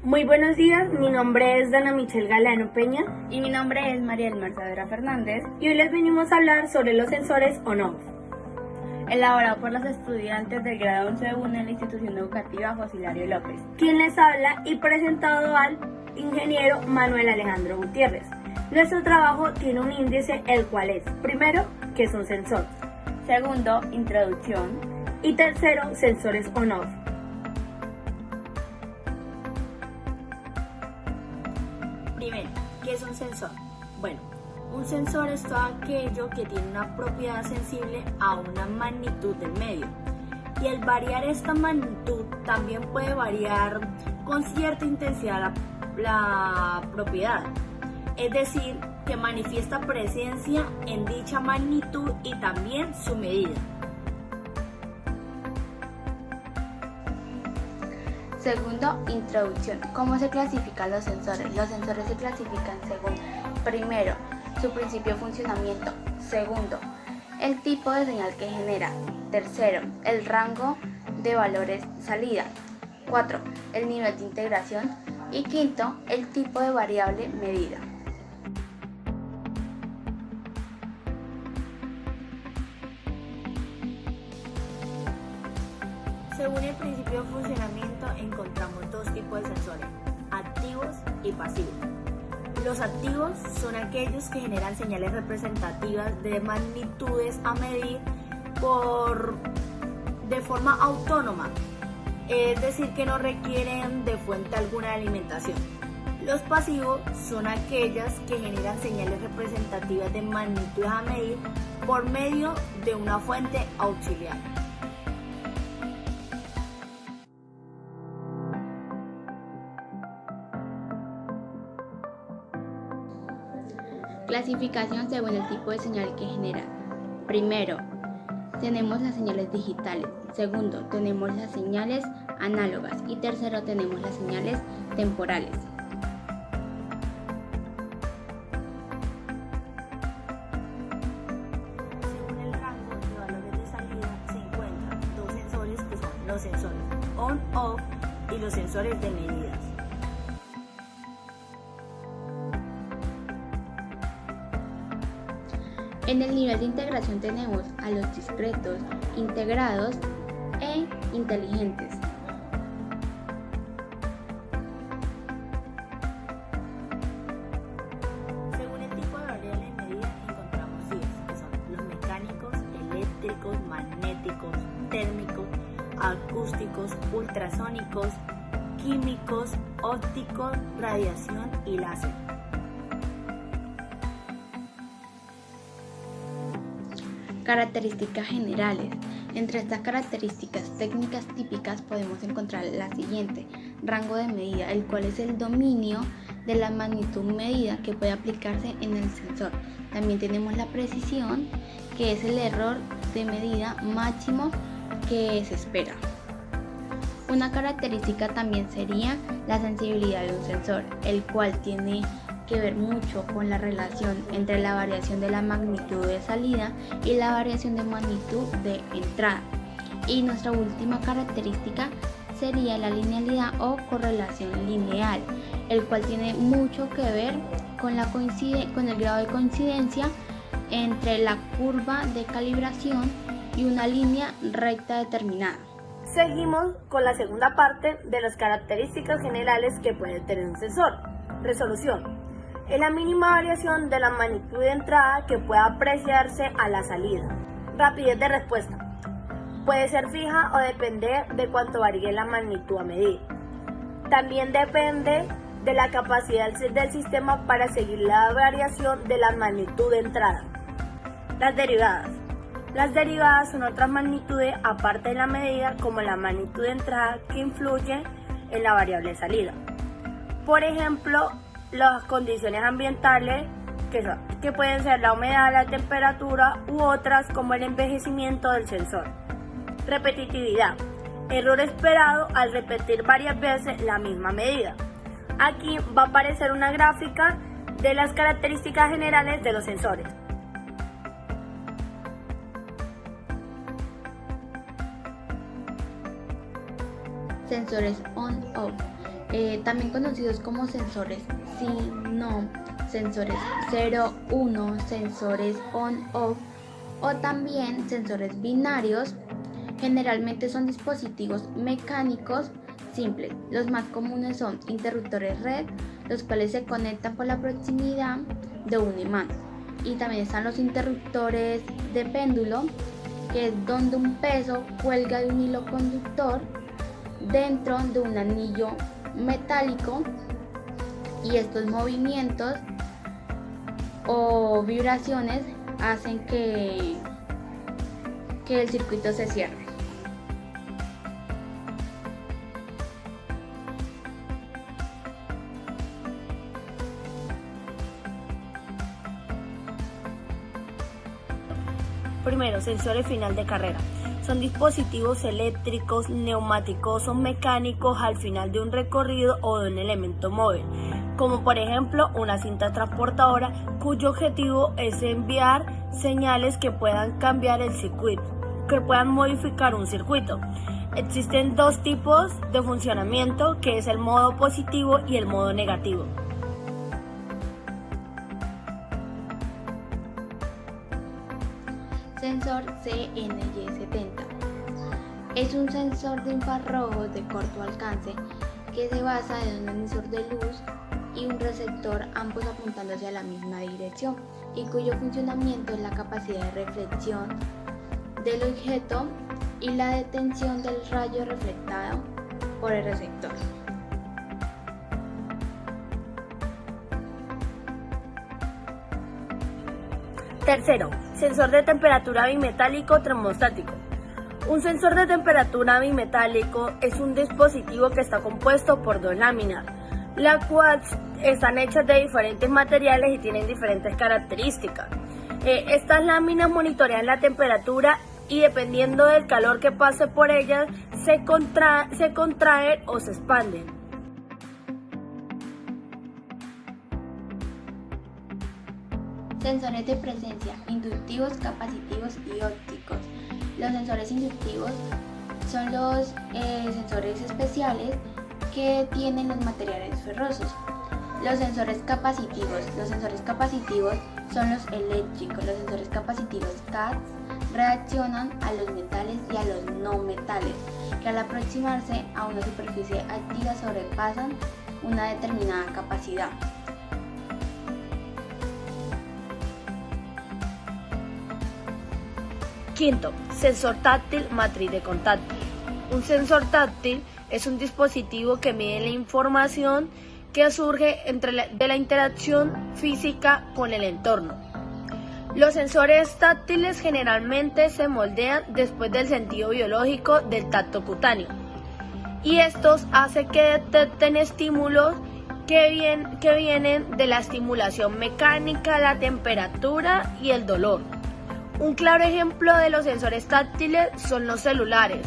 Muy buenos días, mi nombre es Dana Michelle Galano Peña Y mi nombre es María del Mar Saavedra Fernández, y hoy les venimos a hablar sobre los sensores on-off. elaborado por los estudiantes del grado 11.1 en la institución educativa José Hilario López. Quien les habla y presentado al ingeniero Manuel Alejandro Gutiérrez. Nuestro trabajo tiene un índice, el cual es, primero, ¿qué es un sensor? Segundo, introducción. Y tercero, sensores on-off. Primero, ¿qué es un sensor? Bueno, un sensor es todo aquello que tiene una propiedad sensible a una magnitud del medio. Y al variar esta magnitud también puede variar con cierta intensidad la propiedad. Es decir, que manifiesta presencia en dicha magnitud y también su medida. Segundo, introducción. ¿Cómo se clasifican los sensores? Los sensores se clasifican según, primero, su principio de funcionamiento. Segundo, el tipo de señal que genera. Tercero, el rango de valores salida. 4, el nivel de integración. Y quinto, el tipo de variable medida. Según el principio de funcionamiento encontramos dos tipos de sensores, activos y pasivos. Los activos son aquellos que generan señales representativas de magnitudes a medir de forma autónoma, es decir, que no requieren de fuente alguna de alimentación. Los pasivos son aquellas que generan señales representativas de magnitudes a medir por medio de una fuente auxiliar. Clasificación según el tipo de señal que genera. Primero, tenemos las señales digitales. Segundo, tenemos las señales análogas. Y tercero, tenemos las señales temporales. Según el rango de valores de salida se encuentran dos sensores que son los sensores on-off y los sensores de medidas. En el nivel de integración tenemos a los discretos, integrados e inteligentes. Según el tipo de variable de medida encontramos 10, que son los mecánicos, eléctricos, magnéticos, térmicos, acústicos, ultrasónicos, químicos, ópticos, radiación y láser. Características generales. Entre estas características técnicas típicas podemos encontrar la siguiente: rango de medida, el cual es el dominio de la magnitud medida que puede aplicarse en el sensor. También tenemos la precisión, que es el error de medida máximo que se espera. Una característica también sería la sensibilidad de un sensor, el cual tiene que ver mucho con la relación entre la variación de la magnitud de salida y la variación de magnitud de entrada. Y nuestra última característica sería la linealidad o correlación lineal, el cual tiene mucho que ver con el grado de coincidencia entre la curva de calibración y una línea recta determinada. Seguimos con la segunda parte de las características generales que puede tener un sensor. Resolución. Es la mínima variación de la magnitud de entrada que pueda apreciarse a la salida. Rapidez de respuesta. Puede ser fija o depender de cuánto varíe la magnitud a medir. También depende de la capacidad del sistema para seguir la variación de la magnitud de entrada. Las derivadas. Las derivadas son otras magnitudes aparte de la medida, como la magnitud de entrada, que influye en la variable de salida. Por ejemplo, las condiciones ambientales que pueden ser la humedad, la temperatura u otras como el envejecimiento del sensor. Repetitividad. Error esperado al repetir varias veces la misma medida. Aquí va a aparecer una gráfica de las características generales de los sensores. Sensores on-off. también conocidos como sensores sí, no, sensores 0, 1, sensores on-off o también sensores binarios. Generalmente son dispositivos mecánicos simples. Los más comunes son interruptores red, los cuales se conectan por la proximidad de un imán. Y también están los interruptores de péndulo, que es donde un peso cuelga de un hilo conductor dentro de un anillo metálico y estos movimientos o vibraciones hacen que el circuito se cierre. Primero, sensores final de carrera. Son dispositivos eléctricos, neumáticos o mecánicos al final de un recorrido o de un elemento móvil, como por ejemplo una cinta transportadora cuyo objetivo es enviar señales que puedan cambiar el circuito, que puedan modificar un circuito. Existen dos tipos de funcionamiento, que es el modo positivo y el modo negativo. Sensor CNY70 es un sensor de infrarrojos de corto alcance que se basa en un emisor de luz y un receptor, ambos apuntando hacia la misma dirección, y cuyo funcionamiento es la capacidad de reflexión del objeto y la detención del rayo reflectado por el receptor. Tercero, sensor de temperatura bimetálico termostático. Un sensor de temperatura bimetálico es un dispositivo que está compuesto por dos láminas, las cuales están hechas de diferentes materiales y tienen diferentes características. Estas láminas monitorean la temperatura y dependiendo del calor que pase por ellas, se contraen o se expanden. Sensores de presencia, inductivos, capacitivos y ópticos. Los sensores inductivos son los sensores especiales que tienen los materiales ferrosos. Los sensores capacitivos son los eléctricos. Los sensores capacitivos CATS reaccionan a los metales y a los no metales, que al aproximarse a una superficie activa sobrepasan una determinada capacidad. Quinto, sensor táctil, matriz de contacto. Un sensor táctil es un dispositivo que mide la información que surge de la interacción física con el entorno. Los sensores táctiles generalmente se moldean después del sentido biológico del tacto cutáneo, y estos hacen que detecten estímulos que vienen de la estimulación mecánica, la temperatura y el dolor. Un claro ejemplo de los sensores táctiles son los celulares.